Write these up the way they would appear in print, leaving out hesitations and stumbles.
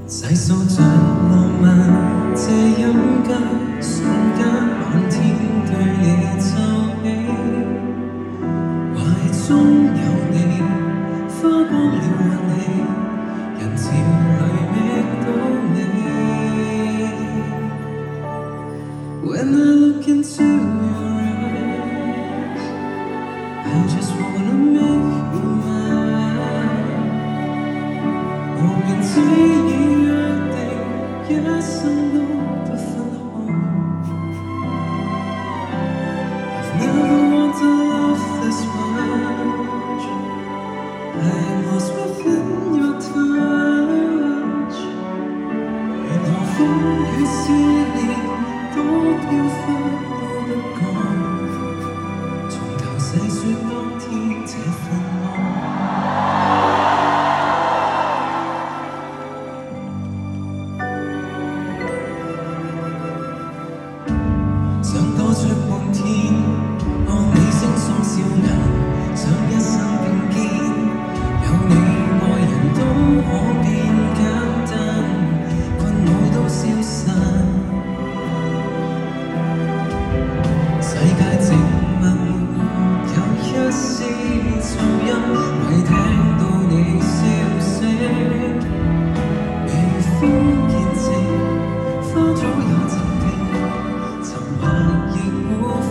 細數着浪漫這陰間瞬間，滿天對你皺起，懷中有你，花光了運氣，人潮裏覓到你。When I look into your eyes, I just wanna make you mine。我便知已約定，一生都不分開。I've never wanted love this much. I'm lost within your touch。沿途風雨試煉，多飄忽都不講，從頭細說當天這份愛。想多出半天，看你惺忪笑顏，想一生並肩，有你愛人都可變簡單，困惱都消散。世界靜默沒有一絲噪音，為聽到你笑聲，微風見證，花早也靜聽，沉默亦沒呼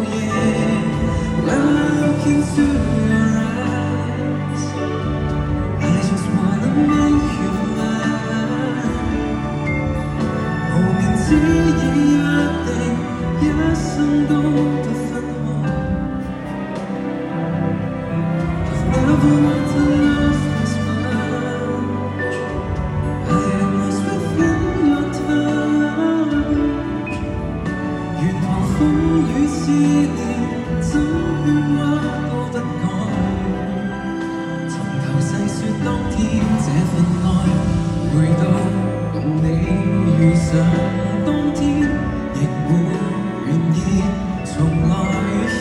應。When I look into your eyes, I just wanna make you mine。無名指已約定，一生都不分開。I've never wanted love this much. I am lost within your touch。沿途風雨試煉，怎喧嘩都不講，從頭細說當天這份愛，回到共你遇上當天，亦會願意重來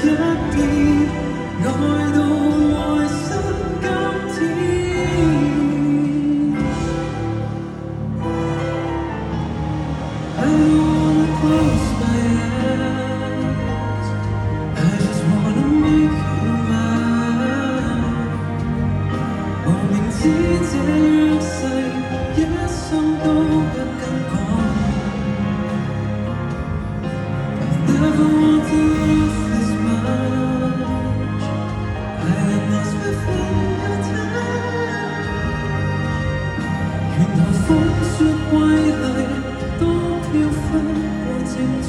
一遍，愛到來生今天。I don't wanna close my eyes, I just wanna make you mine。無名指這約誓，一生都不敢講。I've never wanted love this much. I am lost within your touch。沿途風雪瑰麗，多飄忽都精彩。